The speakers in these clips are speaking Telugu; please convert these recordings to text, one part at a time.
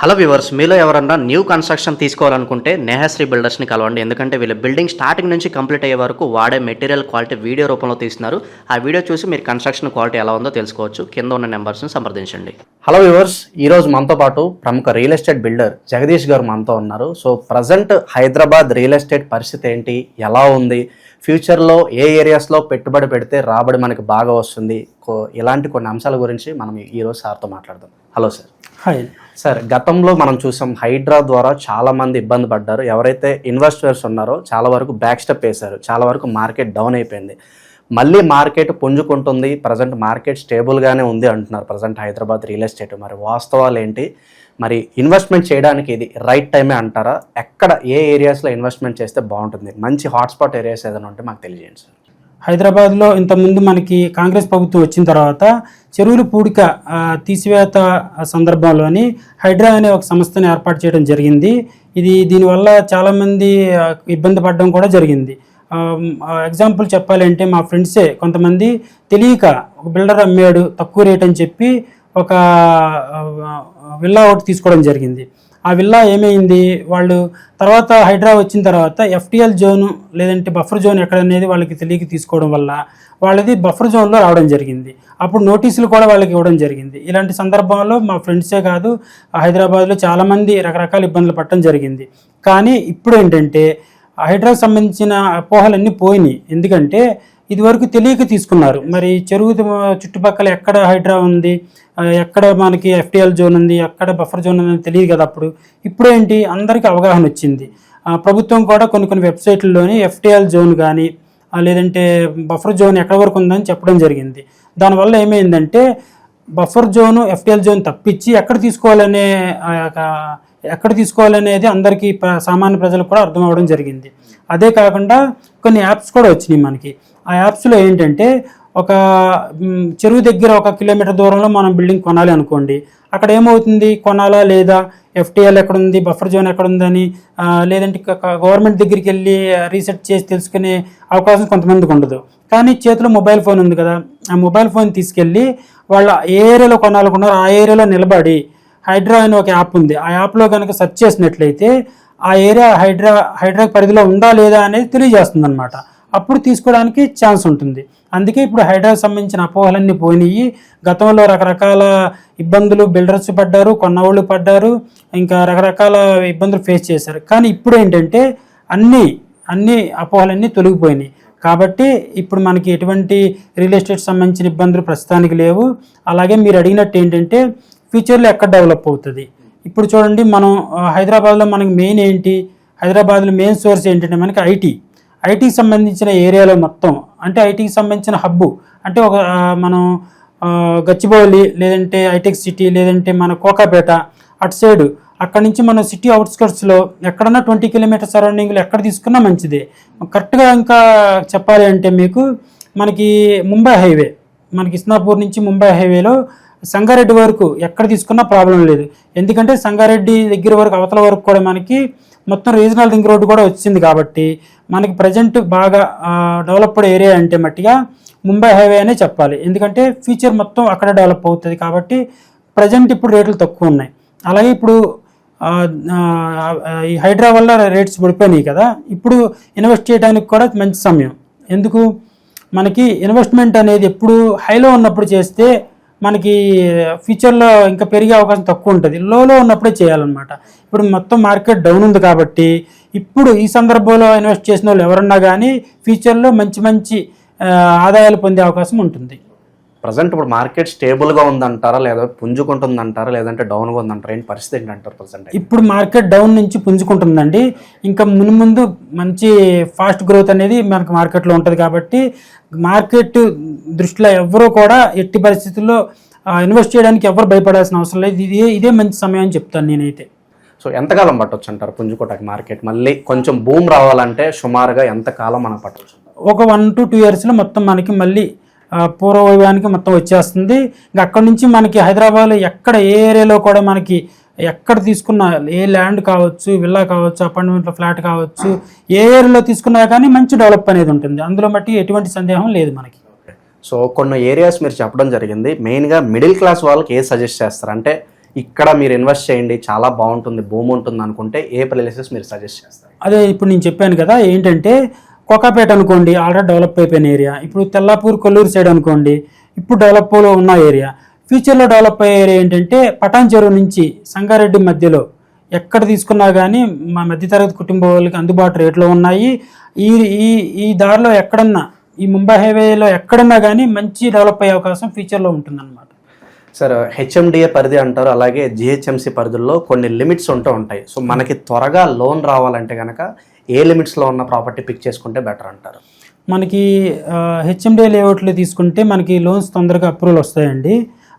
హలో వ్యూవర్స్, మీలో ఎవరన్నా న్యూ కన్స్ట్రక్షన్ తీసుకోవాలనుకుంటే నేహశ్రీ బిల్డర్స్ని కలవండి. ఎందుకంటే వీళ్ళు బిల్డింగ్ స్టార్టింగ్ నుంచి కంప్లీట్ అయ్యే వరకు వాడే మెటీరియల్ క్వాలిటీ వీడియో రూపంలో తీస్తున్నారు. ఆ వీడియో చూసి మీరు కన్స్ట్రక్షన్ క్వాలిటీ ఎలా ఉందో తెలుసుకోవచ్చు. కింద ఉన్న నెంబర్స్ని సంప్రదించండి. హలో వ్యూవర్స్, ఈరోజు మనతో పాటు ప్రముఖ రియల్ ఎస్టేట్ బిల్డర్ జగదీష్ గారు మనతో ఉన్నారు. So present Hyderabad real estate పరిస్థితి ఏంటి, ఎలా ఉంది, ఫ్యూచర్లో ఏ ఏరియాస్లో పెట్టుబడి పెడితే రాబడి మనకి బాగా వస్తుంది, ఇలాంటి కొన్ని అంశాల గురించి మనం ఈరోజు సార్తో మాట్లాడదాం. Hello sir. హాయ్ సార్, గతంలో మనం చూసాం హైడ్రా ద్వారా చాలా మంది ఇబ్బంది పడ్డారు. ఎవరైతే ఇన్వెస్టర్స్ ఉన్నారో చాలా వరకు బ్యాక్ స్టెప్ వేశారు, చాలా వరకు మార్కెట్ డౌన్ అయిపోయింది. మళ్ళీ మార్కెట్ పుంజుకుంటుంది, ప్రజెంట్ మార్కెట్ స్టేబుల్గానే ఉంది అంటున్నారు ప్రజెంట్ హైదరాబాద్ రియల్ ఎస్టేట్. మరి వాస్తవాలు ఏంటి, మరి ఇన్వెస్ట్మెంట్ చేయడానికి ఇది రైట్ టైమే అంటారా? ఎక్కడ ఏ ఏరియాస్లో ఇన్వెస్ట్మెంట్ చేస్తే బాగుంటుంది? మంచి హాట్స్పాట్ ఏరియాస్ ఏదైనా ఉంటే మాకు తెలియజేయండి సార్. హైదరాబాద్లో ఇంతకుముందు మనకి కాంగ్రెస్ ప్రభుత్వం వచ్చిన తర్వాత చెరువుల పూడిక తీసివేత సందర్భంలోని హైడ్రా అనే ఒక సంస్థను ఏర్పాటు చేయడం జరిగింది. దీనివల్ల చాలామంది ఇబ్బంది పడడం కూడా జరిగింది. ఎగ్జాంపుల్ చెప్పాలంటే మా ఫ్రెండ్సే కొంతమంది తెలియక ఒక బిల్డర్ అమ్మాడు తక్కువ రేట్ అని చెప్పి ఒక విల్లా ఒకటి తీసుకోవడం జరిగింది. ఆ విల్లా ఏమైంది, వాళ్ళు తర్వాత హైడ్రా వచ్చిన తర్వాత ఎఫ్టీఎల్ జోను లేదంటే బఫర్ జోన్ ఎక్కడనేది వాళ్ళకి తెలియక తీసుకోవడం వల్ల వాళ్ళది బఫర్ జోన్లో రావడం జరిగింది. అప్పుడు నోటీసులు కూడా వాళ్ళకి ఇవ్వడం జరిగింది. ఇలాంటి సందర్భంలో మా ఫ్రెండ్సే కాదు, హైదరాబాద్లో చాలామంది రకరకాల ఇబ్బందులు పడటం జరిగింది. కానీ ఇప్పుడు ఏంటంటే హైడ్రాకు సంబంధించిన అపోహలన్నీ పోయినాయి. ఎందుకంటే ఇదివరకు తెలియక తీసుకున్నారు. మరి చెరువు చుట్టుపక్కల ఎక్కడ హైడ్రా ఉంది, ఎక్కడ మనకి ఎఫ్టీఎల్ జోన్ ఉంది, ఎక్కడ బఫర్ జోన్ ఉంది తెలియదు కదా. ఇప్పుడు ఏంటి, అందరికీ అవగాహన వచ్చింది. ప్రభుత్వం కూడా కొన్ని వెబ్సైట్లలోని ఎఫ్టీఎల్ జోన్ కానీ లేదంటే బఫర్ జోన్ ఎక్కడ వరకు ఉందని చెప్పడం జరిగింది. దానివల్ల ఏమైందంటే బఫర్ జోను ఎఫ్టీఎల్ జోన్ తప్పించి ఎక్కడ తీసుకోవాలనేది అందరికీ సామాన్య ప్రజలకు కూడా అర్థం అవ్వడం జరిగింది. అదే కాకుండా కొన్ని యాప్స్ కూడా వచ్చినాయి మనకి. ఆ యాప్స్లో ఏంటంటే ఒక చెరువు దగ్గర 1 కిలోమీటర్ దూరంలో మనం బిల్డింగ్ కొనాలి అనుకోండి, అక్కడ ఏమవుతుంది, కొనాలా లేదా, ఎఫ్టీఎల్ ఎక్కడుంది, బఫర్ జోన్ ఎక్కడుందని లేదంటే గవర్నమెంట్ దగ్గరికి వెళ్ళి రీసెర్చ్ చేసి తెలుసుకునే అవకాశం కొంతమందికి ఉండదు. కానీ చేతిలో మొబైల్ ఫోన్ ఉంది కదా, ఆ మొబైల్ ఫోన్ తీసుకెళ్ళి వాళ్ళ ఏ ఏరియాలో కొనాలనుకున్నారో ఆ ఏరియాలో నిలబడి హైడ్రా అనే ఒక యాప్ ఉంది, ఆ యాప్లో కనుక సెర్చ్ చేసినట్లయితే ఆ ఏరియా హైడ్రా పరిధిలో ఉందా లేదా అనేది తెలియజేస్తుంది అనమాట. అప్పుడు తీసుకోవడానికి ఛాన్స్ ఉంటుంది. అందుకే ఇప్పుడు హైడ్రాకు సంబంధించిన అపోహలన్నీ పోయినాయి. గతంలో రకరకాల ఇబ్బందులు బిల్డర్స్ పడ్డారు, కొన్నవాళ్ళు పడ్డారు, ఇంకా రకరకాల ఇబ్బందులు ఫేస్ చేశారు. కానీ ఇప్పుడు ఏంటంటే అన్ని అపోహలన్నీ తొలగిపోయినాయి. కాబట్టి ఇప్పుడు మనకి ఎటువంటి రియల్ ఎస్టేట్ సంబంధించిన ఇబ్బందులు ప్రస్తుతానికి లేవు. అలాగే మీరు అడిగినట్టు ఏంటంటే ఫ్యూచర్లో ఎక్కడ డెవలప్ అవుతుంది. ఇప్పుడు చూడండి, మనం హైదరాబాద్లో మనకి మెయిన్ ఏంటి, హైదరాబాద్లో మెయిన్ సోర్స్ ఏంటంటే మనకి ఐటీకి సంబంధించిన ఏరియాలో మొత్తం, అంటే ఐటీకి సంబంధించిన హబ్బు అంటే మనం గచ్చిబౌలి లేదంటే హైటెక్ సిటీ లేదంటే మన కోకాపేట అటు సైడు, అక్కడ నుంచి మనం సిటీ అవుట్స్కర్ట్స్లో ఎక్కడన్నా 20 కిలోమీటర్ సరౌండింగ్లో ఎక్కడ తీసుకున్నా మంచిదే. కరెక్ట్గా ఇంకా చెప్పాలి అంటే మీకు మనకి ముంబై హైవే, మనకి ఇస్నాపూర్ నుంచి ముంబై హైవేలో సంగారెడ్డి వరకు ఎక్కడ తీసుకున్నా ప్రాబ్లం లేదు. ఎందుకంటే సంగారెడ్డి దగ్గర వరకు అవతల వరకు కూడా మనకి మొత్తం రీజనల్ రింగ్ రోడ్డు కూడా వచ్చింది. కాబట్టి మనకి ప్రజెంట్ బాగా డెవలప్డ్ ఏరియా అంటే మట్టిగా ముంబై హైవే అనే చెప్పాలి. ఎందుకంటే ఫ్యూచర్ మొత్తం అక్కడ డెవలప్ అవుతుంది. కాబట్టి ప్రజెంట్ ఇప్పుడు రేట్లు తక్కువ ఉన్నాయి. అలాగే ఇప్పుడు ఈ హైడ్రా వల్ల రేట్స్ పడిపోయినాయి కదా, ఇప్పుడు ఇన్వెస్ట్ చేయడానికి కూడా మంచి సమయం. ఎందుకు, మనకి ఇన్వెస్ట్మెంట్ అనేది ఎప్పుడు హైలో ఉన్నప్పుడు చేస్తే మనకి ఫ్యూచర్లో ఇంకా పెరిగే అవకాశం తక్కువ ఉంటుంది. లోలో ఉన్నప్పుడే చేయాలన్నమాట. ఇప్పుడు మొత్తం మార్కెట్ డౌన్ ఉంది కాబట్టి ఇప్పుడు ఈ సందర్భంలో ఇన్వెస్ట్ చేసిన వాళ్ళు ఎవరన్నా కానీ ఫ్యూచర్లో మంచి ఆదాయాలు పొందే అవకాశం ఉంటుంది. ప్రజెంట్ ఇప్పుడు మార్కెట్ స్టేబుల్గా ఉందంటారా, లేదా పుంజుకుంటుందంటారా, లేదంటే డౌన్గా ఉందంటారా, ఏంటి పరిస్థితి ఏంటంటారు ప్రజెంట్? ఇప్పుడు మార్కెట్ డౌన్ నుంచి పుంజుకుంటుందండి. ఇంకా ముందు మంచి ఫాస్ట్ గ్రోత్ అనేది మనకు మార్కెట్లో ఉంటుంది. కాబట్టి మార్కెట్ దృష్టిలో ఎవరూ కూడా ఎట్టి పరిస్థితుల్లో ఇన్వెస్ట్ చేయడానికి ఎవరు భయపడాల్సిన అవసరం లేదు. ఇదే మంచి సమయం అని చెప్తాను నేనైతే. సో ఎంతకాలం పట్టవచ్చు అంటారు పుంజుకోవడానికి మార్కెట్? మళ్ళీ కొంచెం బూమ్ రావాలంటే సుమారుగా ఎంతకాలం మనం పట్టవచ్చు? ఒక 1 to 2 yearsలో మొత్తం మనకి మళ్ళీ పూర్వవైభవానికి మొత్తం వచ్చేస్తుంది. ఇంకా అక్కడ నుంచి మనకి హైదరాబాద్లో ఎక్కడ ఏ ఏరియాలో కూడా మనకి ఎక్కడ తీసుకున్న ఏ ల్యాండ్ కావచ్చు, విల్లా కావచ్చు, అపార్ట్మెంట్లో ఫ్లాట్ కావచ్చు, ఏ ఏరియాలో తీసుకున్నా కానీ మంచి డెవలప్ అనేది ఉంటుంది. అందులో మట్టి ఎటువంటి సందేహం లేదు మనకి. సో కొన్ని ఏరియాస్ మీరు చెప్పడం జరిగింది, మెయిన్గా మిడిల్ క్లాస్ వాళ్ళకి ఏ సజెస్ట్ చేస్తారు అంటే ఇక్కడ మీరు ఇన్వెస్ట్ చేయండి చాలా బాగుంటుంది, భూమి ఉంటుంది అనుకుంటే ఏ ప్లేసెస్ మీరు సజెస్ట్ చేస్తారు? అదే ఇప్పుడు నేను చెప్పాను కదా, ఏంటంటే కోకాపేట అనుకోండి, ఆల్రెడీ డెవలప్ అయిపోయిన ఏరియా. ఇప్పుడు తెల్లాపూర్ కొల్లూరు సైడ్ అనుకోండి, ఇప్పుడు డెవలప్లో ఉన్న ఏరియా. ఫ్యూచర్లో డెవలప్ అయ్యే ఏరియా ఏంటంటే పటాన్ చెరువు నుంచి సంగారెడ్డి మధ్యలో ఎక్కడ తీసుకున్నా కానీ మా మధ్యతరగతి కుటుంబం వాళ్ళకి అందుబాటు రేట్లో ఉన్నాయి. ఈ ఈ ఈ దారిలో ఎక్కడన్నా, ఈ ముంబై హైవేలో ఎక్కడన్నా కానీ మంచి డెవలప్ అయ్యే అవకాశం ఫ్యూచర్లో ఉంటుందన్నమాట. సార్, హెచ్ఎండిఏ పరిధి అంటారు, అలాగే జిహెచ్ఎంసి పరిధుల్లో కొన్ని లిమిట్స్ ఉంటూ ఉంటాయి. సో మనకి త్వరగా లోన్ రావాలంటే కనుక ఏ లిమిట్స్లో ఉన్న ప్రాపర్టీ పిక్ చేసుకుంటే బెటర్ అంటారు? మనకి హెచ్ఎండిఏ లేఅవుట్లు తీసుకుంటే మనకి లోన్స్ తొందరగా అప్రూవల్ వస్తాయండి.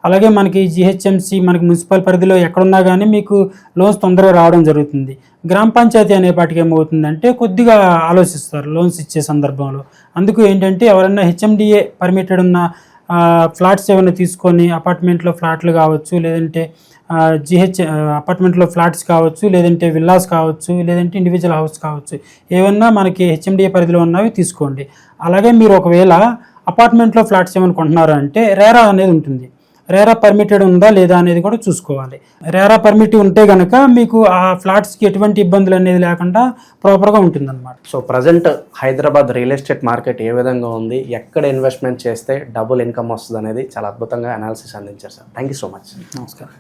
అలాగే మనకి జిహెచ్ఎంసి, మనకి మున్సిపల్ పరిధిలో ఎక్కడున్నా కానీ మీకు లోన్స్ తొందరగా రావడం జరుగుతుంది. గ్రామ పంచాయతీ అనేపాటికి ఏమవుతుందంటే కొద్దిగా ఆలోచిస్తారు లోన్స్ ఇచ్చే సందర్భంలో. అందుకు ఏంటంటే ఎవరైనా హెచ్ఎండిఏ పర్మిటెడ్ ఉన్న ఫ్లాట్స్ ఏమైనా తీసుకొని, అపార్ట్మెంట్లో ఫ్లాట్లు కావచ్చు, లేదంటే అపార్ట్మెంట్లో ఫ్లాట్స్ కావచ్చు, లేదంటే విల్లాస్ కావచ్చు, లేదంటే ఇండివిజువల్ హౌస్ కావచ్చు, ఏమన్నా మనకి హెచ్ఎండిఏ పరిధిలో ఉన్నవి తీసుకోండి. అలాగే మీరు ఒకవేళ అపార్ట్మెంట్లో ఫ్లాట్స్ ఏమైనా కొంటున్నారు అంటే రేరా అనేది ఉంటుంది. రేరా పర్మిటెడ్ ఉందా లేదా అనేది కూడా చూసుకోవాలి. రేరా పర్మిట్ ఉంటే కనుక మీకు ఆ ఫ్లాట్స్కి ఎటువంటి ఇబ్బందులు అనేది లేకుండా ప్రాపర్గా ఉంటుందన్నమాట. So present Hyderabad real estate market ఏ విధంగా ఉంది, ఎక్కడ ఇన్వెస్ట్మెంట్ చేస్తే డబుల్ ఇన్కమ్ వస్తుంది అనేది చాలా అద్భుతంగా అనాలిసిస్ అందించారు sir. Thank you so much. నమస్కారం.